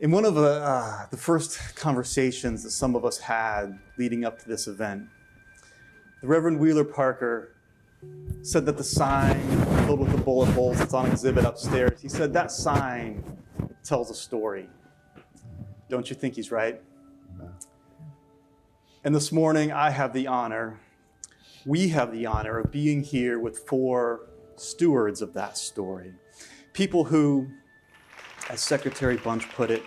In one of the first conversations that some of us had leading up to this event, the Reverend Wheeler Parker said that the sign filled with the bullet holes that's on exhibit upstairs, he said that sign tells a story. Don't you think he's right? And this morning we have the honor of being here with 4 stewards of that story. People who, as Secretary Bunch put it,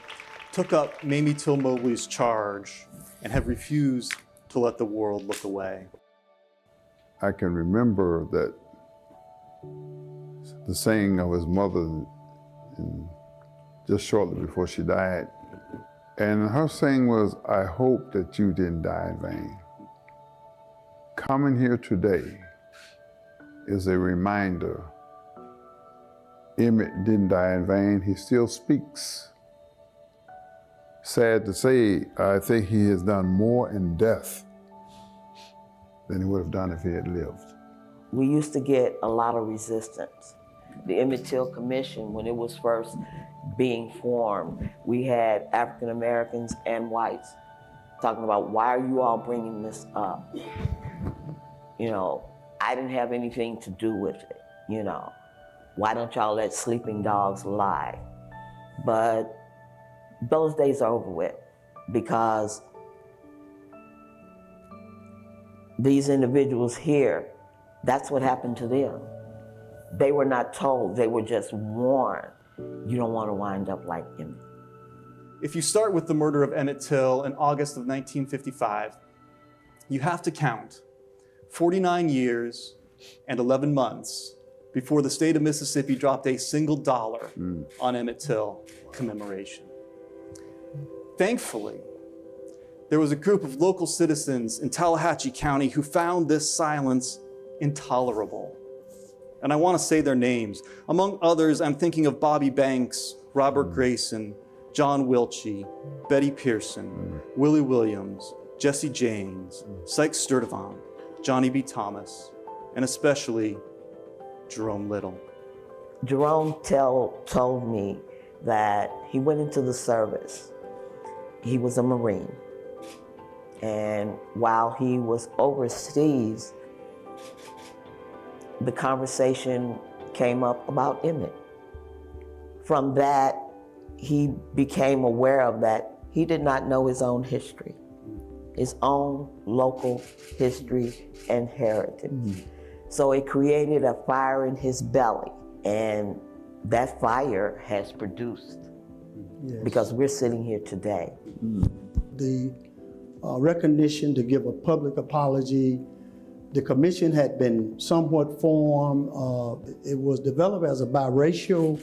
took up Mamie Till Mobley's charge and have refused to let the world look away. I can remember that the saying of his mother just shortly before she died. And her saying was, "I hope that you didn't die in vain." Coming here today is a reminder Emmett didn't die in vain. He still speaks. Sad to say, I think he has done more in death than he would have done if he had lived. We used to get a lot of resistance. The Emmett Till Commission, when it was first being formed, we had African Americans and whites talking about, why are you all bringing this up? You know, I didn't have anything to do with it, you know. Why don't y'all let sleeping dogs lie? But those days are over with, because these individuals here, that's what happened to them. They were not told, they were just warned, you don't want to wind up like Emmett. If you start with the murder of Emmett Till in August of 1955, you have to count 49 years and 11 months before the state of Mississippi dropped a single dollar on Emmett Till commemoration. Thankfully, there was a group of local citizens in Tallahatchie County who found this silence intolerable. And I want to say their names. Among others, I'm thinking of Bobby Banks, Robert Grayson, John Wiltshire, Betty Pearson, Willie Williams, Jessie Jaynes, Sykes Sturtevant, Johnny B. Thomas, and especially Jerome Little. Jerome told me that he went into the service. He was a Marine. And while he was overseas, the conversation came up about Emmett. From that, he became aware of that he did not know his own history, his own local history and heritage. So it created a fire in his belly, and that fire has produced, because we're sitting here today. The recognition to give a public apology. The commission had been somewhat formed. It was developed as a biracial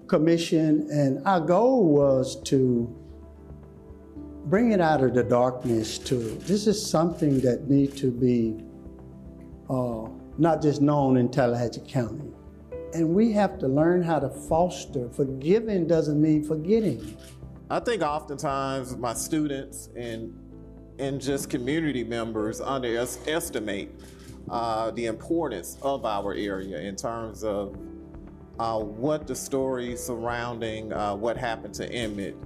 commission, and our goal was to bring it out of the darkness to, this is something that needs to be not just known in Tallahatchie County. And we have to learn how to foster. Forgiving doesn't mean forgetting. I think oftentimes my students and just community members underestimate the importance of our area in terms of what the story surrounding what happened to Emmett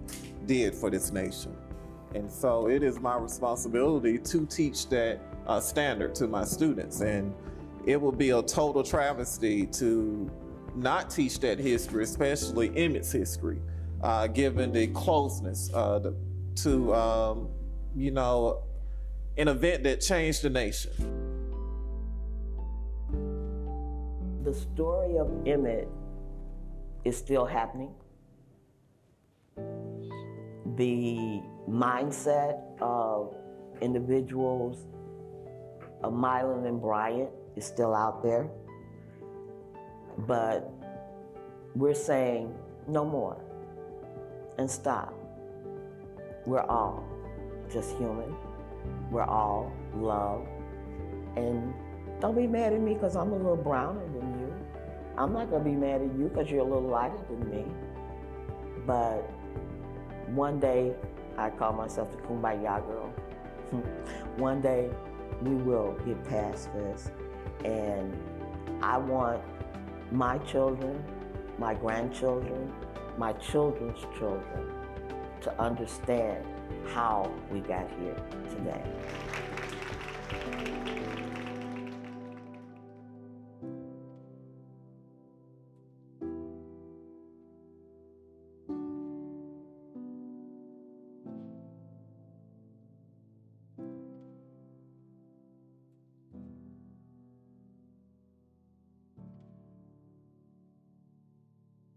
did for this nation. And so it is my responsibility to teach that standard to my students. And it will be a total travesty to not teach that history, especially Emmett's history, given the closeness to you know, an event that changed the nation. The story of Emmett is still happening. The mindset of individuals of Milan and Bryant is still out there, but we're saying no more and stop. We're all just human. We're all love. And don't be mad at me because I'm a little browner than you. I'm not gonna be mad at you because you're a little lighter than me. But one day, I call myself the Kumbaya girl. One day, we will get past this. And I want my children, my grandchildren, my children's children to understand how we got here today.